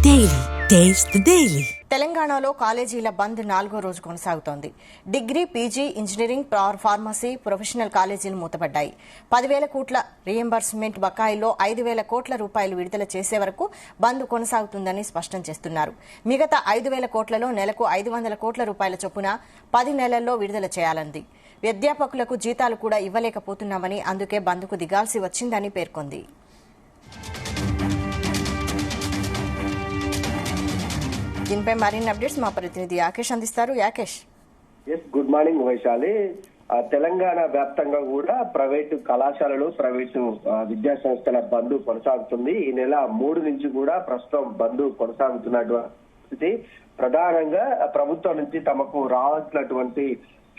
Daily taste the daily. తెలంగాణలో కాలేజీల బంద్ 4వ రోజు కొనసాగుతోంది. Degree, PG, engineering, pharmacy, professional కాలేజీలు మూతపడ్డాయి. 10,000 కోట్ల రీయింబర్స్మెంట్ బకాయిల్లో 5,000 కోట్ల రూపాయలు విడుదల చేసే వరకు బంద్ కొనసాగుతుందని స్పష్టం చేస్తున్నారు. మిగతా 5,000 కోట్లలో నెలకు 500 కోట్ల రూపాయల చొప్పున 10 నెలల్లో విడుదల చేయాలంది. అధ్యాపకులకు జీతాలు కూడా ఇవ్వలేకపోతున్నామని, అందుకే బంద్కు దిగాల్సి వచ్చిందని పేర్కొంది. దీనిపై మరిన్ని అప్డేట్స్ మా ప్రతినిధి యాకేష్ అందిస్తారు. యాకేష్. Good morning Vaishali. తెలంగాణ వ్యాప్తంగా కూడా ప్రైవేటు కళాశాలలు, ప్రైవేటు విద్యా సంస్థల బంద్ కొనసాగుతుంది. ఈ నెల 3 నుంచి కూడా ప్రస్తుతం బంద్ కొనసాగుతున్నటువంటి ప్రధానంగా ప్రభుత్వం నుంచి తమకు రావాల్సినటువంటి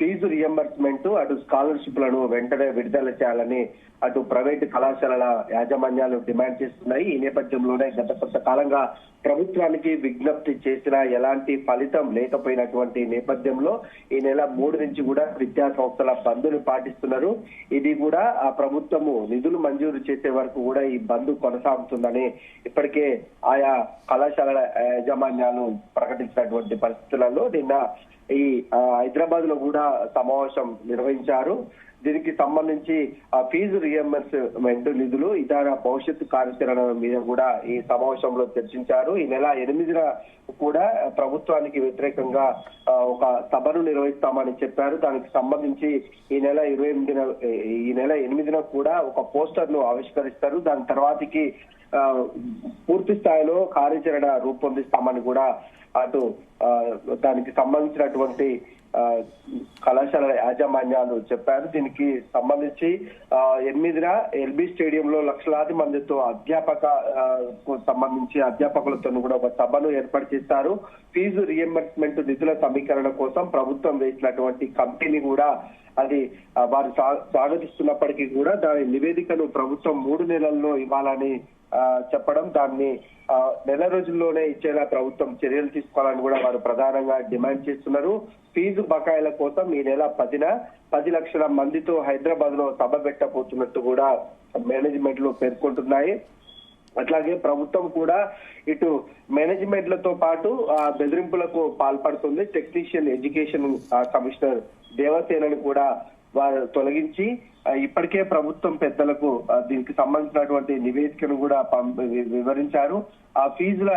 ఫీజు రియంబర్స్మెంట్, అటు స్కాలర్షిప్లను వెంటనే విడుదల చేయాలని అటు ప్రైవేటు కళాశాలల యాజమాన్యాలు డిమాండ్ చేస్తున్నాయి. ఈ నేపథ్యంలోనే గత కొంతకాలంగా ప్రభుత్వానికి విజ్ఞప్తి చేసిన ఎలాంటి ఫలితం లేకపోయినటువంటి నేపథ్యంలో ఈ నెల 3 నుంచి కూడా విద్యా సంస్థల బంద్ను పాటిస్తున్నారు. ఇది కూడా ఆ ప్రభుత్వము నిధులు మంజూరు చేసే వరకు కూడా ఈ బంద్ కొనసాగుతుందని ఇప్పటికే ఆయా కళాశాలల యాజమాన్యాలు ప్రకటించినటువంటి పరిస్థితులలో నిన్న ఈ హైదరాబాద్ లో కూడా సమావేశం నిర్వహించారు. దీనికి సంబంధించి ఫీజు రియంబర్స్మెంట్ నిధులు, ఇతర భవిష్యత్తు కార్యాచరణ మీద కూడా ఈ సమావేశంలో చర్చించారు. ఈ నెల 8న కూడా ప్రభుత్వానికి వ్యతిరేకంగా ఒక సభను నిర్వహిస్తామని చెప్పారు. దానికి సంబంధించి ఈ నెల 8న కూడా ఒక పోస్టర్ ను ఆవిష్కరిస్తారు. దాని తర్వాతకి పూర్తి స్థాయిలో కార్యాచరణ రూపొందిస్తామని కూడా అటు దానికి సంబంధించినటువంటి కళాశాల యాజమాన్యాలు చెప్పారు. దీనికి సంబంధించి 8న ఎల్బీ స్టేడియంలో లక్షలాది మందితో సంబంధించి అధ్యాపకులతో కూడా ఒక సభను ఏర్పాటు చేస్తారు. ఫీజు రియంబర్స్మెంట్ నిధుల సమీకరణ కోసం ప్రభుత్వం వేసినటువంటి కమిటీని కూడా అది వారు స్వాగతిస్తున్నప్పటికీ కూడా దాని నివేదికను ప్రభుత్వం 3 నెలల్లో ఇవ్వాలని చెప్పడం, దాన్ని నెల రోజుల్లోనే ఇచ్చేలా ప్రభుత్వం చర్యలు తీసుకోవాలని కూడా వారు ప్రధానంగా డిమాండ్ చేస్తున్నారు. ఫీజు బకాయిల కోసం ఈ నెల 10న 10 లక్షల మందితో హైదరాబాద్ లో సభ పెట్టబోతున్నట్టు కూడా మేనేజ్మెంట్లు పేర్కొంటున్నాయి. అట్లాగే ప్రభుత్వం కూడా ఇటు మేనేజ్మెంట్లతో పాటు బెదిరింపులకు పాల్పడుతుంది. టెక్నీషియన్ ఎడ్యుకేషన్ కమిషనర్ దేవసేనని కూడా వారు తొలగించి ఇప్పటికే ప్రభుత్వం పెద్దలకు దీనికి సంబంధించినటువంటి నివేదికను కూడా వివరించారు. ఆ ఫీజుల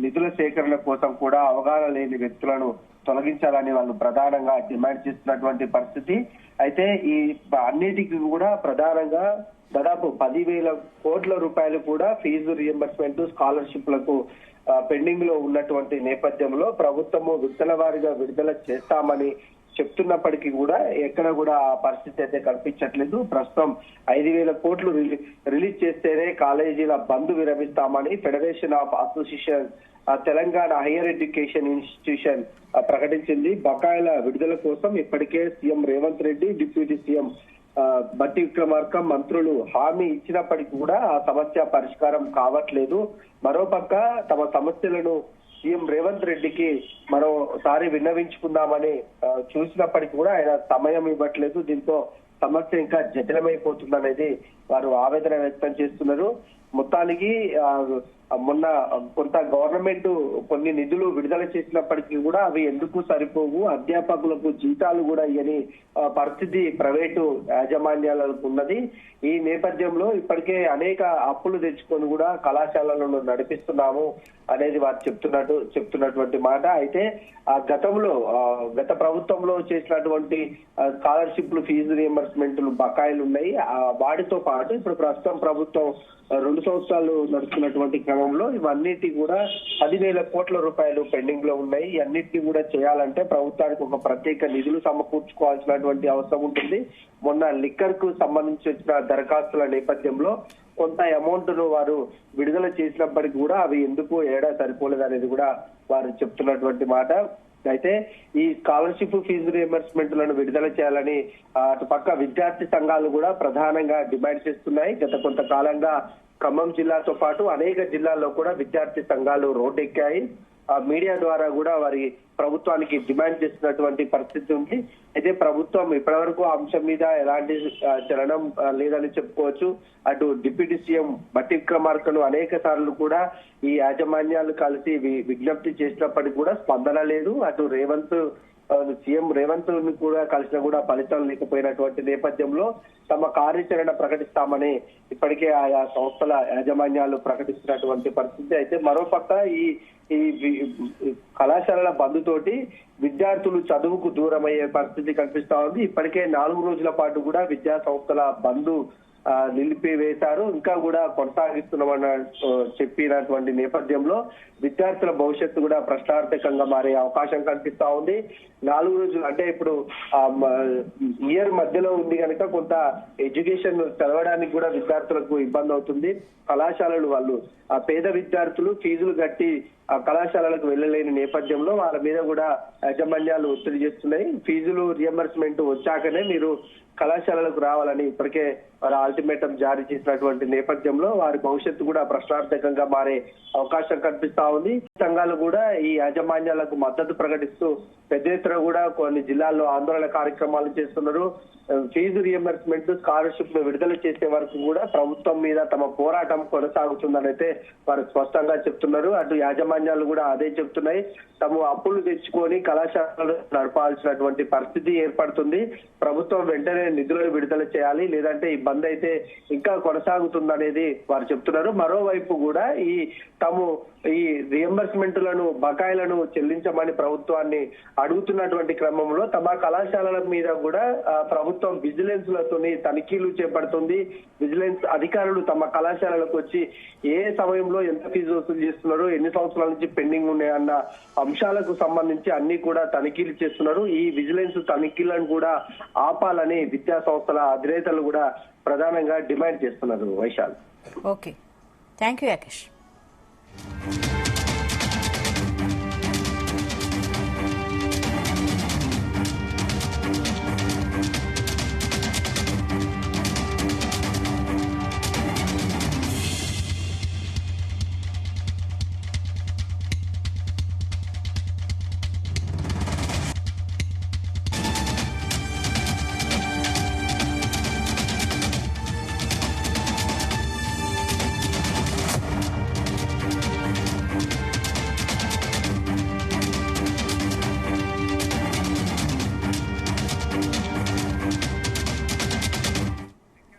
నిధుల సేకరణ కోసం కూడా అవగాహన లేని వ్యక్తులను తొలగించాలని వాళ్ళు ప్రధానంగా డిమాండ్ చేస్తున్నటువంటి పరిస్థితి. అయితే ఈ అన్నిటికీ కూడా ప్రధానంగా దాదాపు 10,000 కోట్ల రూపాయలు కూడా ఫీజు రియంబర్స్మెంట్, స్కాలర్షిప్లకు పెండింగ్ లో ఉన్నటువంటి నేపథ్యంలో ప్రభుత్వము విడతల వారీగా విడుదల చేస్తామని చెప్తున్నప్పటికీ కూడా ఎక్కడ కూడా ఆ పరిస్థితి అయితే కనిపించట్లేదు. ప్రస్తుతం 5,000 కోట్లు రిలీజ్ చేస్తేనే కాలేజీల బంద్ విరమిస్తామని federation of association Telangana higher education institution ప్రకటించింది. బకాయిల విడుదల కోసం ఇప్పటికే CM Revanth Reddy, deputy CM Bhatti Vikramarka మంత్రులు హామీ ఇచ్చినప్పటికీ కూడా ఆ సమస్య పరిష్కారం కావట్లేదు. మరోపక్క తమ సమస్యలను సీఎం రేవంత్ రెడ్డికి మరోసారి విన్నవించుకుందామని చూసినప్పటికీ కూడా ఆయన సమయం ఇవ్వట్లేదు. దీంతో సమస్య ఇంకా జటిలమైపోతుందనేది వారు ఆవేదన వ్యక్తం చేస్తున్నారు. మొత్తానికి మొన్న కొంత గవర్నమెంట్ కొన్ని నిధులు విడుదల చేసినప్పటికీ కూడా అవి ఎందుకు సరిపోవు, అధ్యాపకులకు జీతాలు కూడా ఇయ్యని పరిస్థితి ప్రైవేటు యాజమాన్యాలకు ఉన్నది. ఈ నేపథ్యంలో ఇప్పటికే అనేక అప్పులు తెచ్చుకొని కూడా కళాశాలలను నడిపిస్తున్నాము అనేది వారు చెప్తున్నటువంటి మాట. అయితే గత ప్రభుత్వంలో చేసినటువంటి స్కాలర్షిప్లు, ఫీజు రియంబర్స్మెంట్లు బకాయిలు ఉన్నాయి. వాటితో పాటు ఇప్పుడు ప్రస్తుతం ప్రభుత్వం 2 సంవత్సరాలు నడుస్తున్నటువంటి క్రమంలో ఇవన్నిటి కూడా 10,000 కోట్ల రూపాయలు పెండింగ్ లో ఉన్నాయి. ఈ అన్నిటినీ కూడా చేయాలంటే ప్రభుత్వానికి ఒక ప్రత్యేక నిధులు సమకూర్చుకోవాల్సినటువంటి అవసరం ఉంటుంది. మొన్న లిక్కర్ కు సంబంధించి వచ్చిన దరఖాస్తుల నేపథ్యంలో కొంత అమౌంట్ ను వారు విడుదల చేసినప్పటికీ కూడా అవి ఎందుకు సరిపోలేదు అనేది కూడా వారు చెప్తున్నటువంటి మాట. అయితే ఈ స్కాలర్షిప్, ఫీజు రియంబర్స్మెంట్లను విడుదల చేయాలని అటు పక్క విద్యార్థి సంఘాలు కూడా ప్రధానంగా డిమాండ్ చేస్తున్నాయి. గత కొంతకాలంగా ఖమ్మం జిల్లాతో పాటు అనేక జిల్లాల్లో కూడా విద్యార్థి సంఘాలు రోడ్డెక్కాయి. మీడియా ద్వారా కూడా వారి ప్రభుత్వానికి డిమాండ్ చేస్తున్నటువంటి పరిస్థితి ఉంది. అయితే ప్రభుత్వం ఇప్పటివరకు ఆ అంశం మీద ఎలాంటి చలనం లేదని చెప్పుకోవచ్చు. అటు డిప్యూటీ సీఎం బట్టి విక్రమార్కను అనేక సార్లు కూడా ఈ యాజమాన్యాలు కలిసి విజ్ఞప్తి చేసినప్పటికీ కూడా స్పందన లేదు. అటు సీఎం రేవంత్ ని కూడా కలిసినా కూడా ఫలితం లేకపోయినటువంటి నేపథ్యంలో తమ కార్యాచరణ ప్రకటిస్తామని ఇప్పటికే ఆయా సంస్థల యాజమాన్యాలు ప్రకటిస్తున్నటువంటి పరిస్థితి. అయితే మరోపక్క ఈ కళాశాలల బంద్ తోటి విద్యార్థులు చదువుకు దూరం అయ్యే పరిస్థితి కనిపిస్తా ఉంది. ఇప్పటికే 4 రోజుల పాటు కూడా విద్యా సంస్థల బంద్ నిలిపివేశారు. ఇంకా కూడా కొనసాగిస్తున్నామని చెప్పినటువంటి నేపథ్యంలో విద్యార్థుల భవిష్యత్తు కూడా ప్రశ్నార్థకంగా మారే అవకాశం కనిపిస్తా ఉంది. 4 రోజులు అంటే ఇప్పుడు ఇయర్ మధ్యలో ఉంది కనుక కొంత ఎడ్యుకేషన్ చదవడానికి కూడా విద్యార్థులకు ఇబ్బంది అవుతుంది. కళాశాలలు వాళ్ళు పేద విద్యార్థులు ఫీజులు కట్టి కళాశాలలకు వెళ్ళలేని నేపథ్యంలో వాళ్ళ మీద కూడా యాజమాన్యాలు ఒత్తిడి చేస్తున్నాయి. ఫీజులు రియంబర్స్మెంట్ వచ్చాకనే మీరు కళాశాలలకు రావాలని ఇప్పటికే వారు అల్టిమేటం జారీ చేసినటువంటి నేపథ్యంలో వారి భవిష్యత్తు కూడా ప్రశ్నార్థకంగా మారే అవకాశం కనిపిస్తా ఉంది. సంఘాలు కూడా ఈ యాజమాన్యాలకు మద్దతు ప్రకటిస్తూ పెద్ద ఎత్తున కూడా కొన్ని జిల్లాల్లో ఆందోళన కార్యక్రమాలు చేస్తున్నారు. ఫీజు రియంబర్స్మెంట్ స్కాలర్షిప్ ను విడుదల చేసే వరకు కూడా ప్రభుత్వం మీద తమ పోరాటం కొనసాగుతుందని అయితే వారు స్పష్టంగా చెప్తున్నారు. అటు యాజమాన్యాలు కూడా అదే చెప్తున్నాయి. తాము అప్పులు తెచ్చుకొని కళాశాలలు నడపాల్సినటువంటి పరిస్థితి ఏర్పడుతుంది. ప్రభుత్వం వెంటనే నిధులను విడుదల చేయాలి, లేదంటే ఈ బంద్ అయితే ఇంకా కొనసాగుతుందనేది వారు చెప్తున్నారు. మరోవైపు కూడా తాము ఈ రియంబర్స్మెంట్లను బకాయిలను చెల్లించమని ప్రభుత్వాన్ని అడుగుతున్నటువంటి క్రమంలో తమ కళాశాలల మీద కూడా ప్రభుత్వం విజిలెన్స్ లతోని తనిఖీలు చేపడుతుంది. విజిలెన్స్ అధికారులు తమ కళాశాలలకు వచ్చి ఏ సమయంలో ఎంత ఫీజు వసూలు చేస్తున్నారు, ఎన్ని సంవత్సరాల నుంచి పెండింగ్ ఉన్నాయన్న అంశాలకు సంబంధించి అన్ని కూడా తనిఖీలు చేస్తున్నారు. ఈ విజిలెన్స్ తనిఖీలను కూడా ఆపాలని విద్యా సంస్థల అధినేతలు కూడా ప్రధానంగా డిమాండ్ చేస్తున్నారు. Vaishal. Okay, thank you Yakesh.